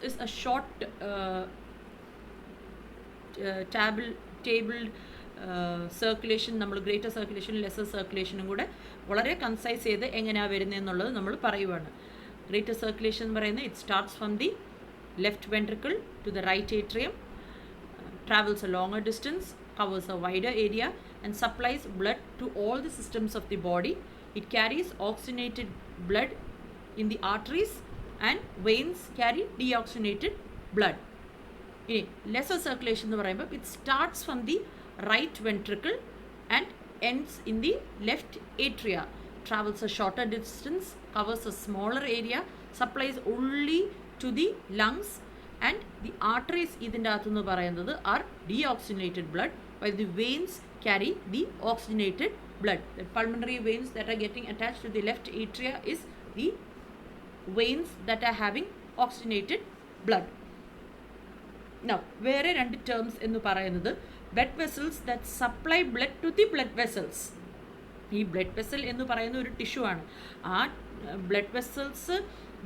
is a short tabled circulation. നമ്മൾ greater സർക്കുലേഷനും lesser സർക്കുലേഷനും കൂടെ വളരെ കൺസൈസ് ചെയ്ത് എങ്ങനെയാണ് വരുന്നതെന്നുള്ളത് നമ്മൾ പറയുവാണ്. ഗ്രേറ്റർ സർക്കുലേഷൻ എന്ന് പറയുന്നത് it starts from the left ventricle to the right atrium, travels a longer distance, covers a wider area, and supplies blood to all the systems of the body. It carries oxygenated blood in the arteries, and veins carry deoxygenated blood. Lesser circulation എന്ന് പറയുമ്പോൾ it starts from the right ventricle and ends in the left atria, travels a shorter distance, covers a smaller area, supplies only to the lungs, and the arteries ഇതിൻ്റെ അകത്തുനിന്ന് പറയുന്നത് are deoxygenated blood, while the veins carry the oxygenated blood. The pulmonary veins that are getting attached to the left atria is the veins that are having oxygenated blood. Now വേറെ രണ്ട് terms എന്ന് പറയുന്നത് blood vessels that supply blood to the blood vessels. ഈ blood vessel എന്ന് പറയുന്ന ഒരു tissue ആണ്. ആ ബ്ലഡ് വെസൽസ്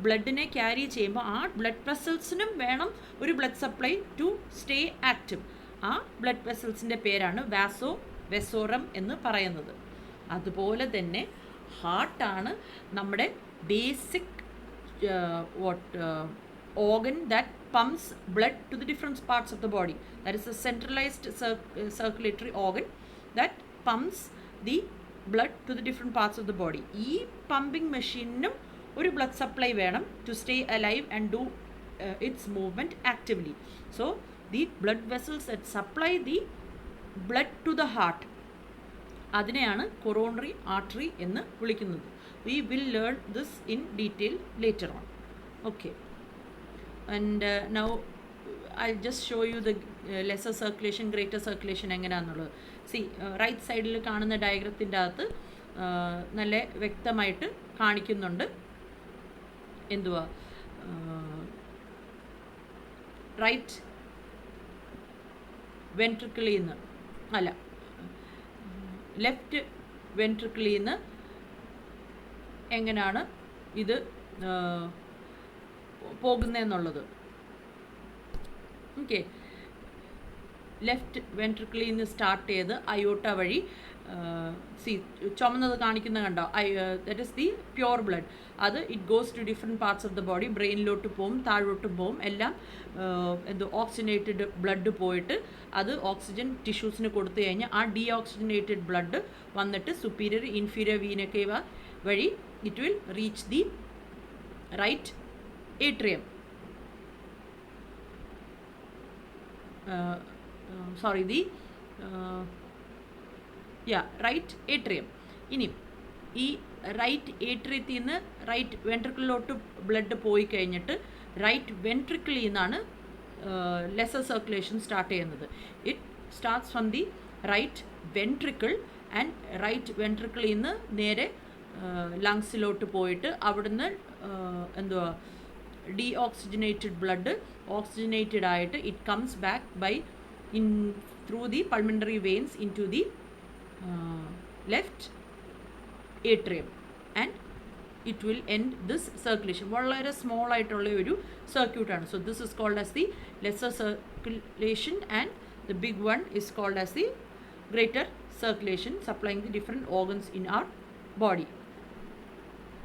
ബ്ലഡിനെ ക്യാരി ചെയ്യുമ്പോൾ ആ ബ്ലഡ് വെസൽസിനും വേണം ഒരു blood supply to stay active. ആ ബ്ലഡ് വെസൽസിൻ്റെ പേരാണ് വെസോറം എന്ന് പറയുന്നത്. അതുപോലെ തന്നെ ഹാർട്ടാണ് നമ്മുടെ basic organ that pumps blood to the different parts of the body. That is a centralized circulatory organ that pumps the blood to the different parts of the body. ഈ pumping മെഷീനും ഒരു blood supply വേണം to stay alive and do its movement actively. So the blood vessels that supply the blood to the heart, അതിനെയാണ് coronary artery എന്ന് വിളിക്കുന്നത്. We will learn this in detail later on. Okay, and now I'll just show you the lesser circulation, greater circulation എങ്ങനെയാണെന്നുള്ളത്. C right സൈഡിൽ കാണുന്ന ഡയഗ്രത്തിൻ്റെ അകത്ത് നല്ല വ്യക്തമായിട്ട് കാണിക്കുന്നുണ്ട്. എന്തുവാ, റൈറ്റ് വെൻട്രിക്കിളിൽ നിന്ന് അല്ല ലെഫ്റ്റ് വെൻട്രിക്കിളിൽ നിന്ന് എങ്ങനെയാണ് ഇത് പോകുന്നതെന്നുള്ളത്. ഓക്കെ, ലെഫ്റ്റ് വെൻട്രിക്കിളിൽ നിന്ന് സ്റ്റാർട്ട് ചെയ്ത് അയോട്ട വഴി ചുമന്നത് കാണിക്കുന്ന കണ്ടോ, that is the pure blood. അത് it goes to different parts of the body. ബ്രെയിനിലോട്ട് പോവും, താഴോട്ട് പോവും, എല്ലാം ഓക്സിജനേറ്റഡ് ബ്ലഡ് പോയിട്ട് അത് ഓക്സിജൻ ടിഷ്യൂസിന് കൊടുത്തു കഴിഞ്ഞാൽ ആ ഡീഓക്സിജനേറ്റഡ് ബ്ലഡ് വന്നിട്ട് സുപ്പീരിയർ ഇൻഫീരിയർ വീനൊക്കെ വഴി it will reach the right atrium, right atrium. ഇനി ഈ റൈറ്റ് ഏട്രിയത്തിൽ നിന്ന് റൈറ്റ് വെൻട്രിക്കിളിലോട്ട് ബ്ലഡ് പോയി കഴിഞ്ഞിട്ട് റൈറ്റ് വെൻട്രിക്കിളിൽ നിന്നാണ് ലെസർ സർക്കുലേഷൻ സ്റ്റാർട്ട് ചെയ്യുന്നത്. It starts from the right ventricle and right വെൻട്രിക്കിളിൽ നിന്ന് നേരെ ലങ്സിലോട്ട് പോയിട്ട് അവിടുന്ന് എന്തുവാ deoxygenated blood oxygenated ആയിട്ട് it comes back by through the pulmonary veins into the left atrium and it will end this circulation. വളരെ small ആയിട്ടുള്ള ഒരു സർക്യൂട്ട് ആണ്. So this is called as the lesser circulation and the big one is called as the greater circulation, supplying the different organs in our body.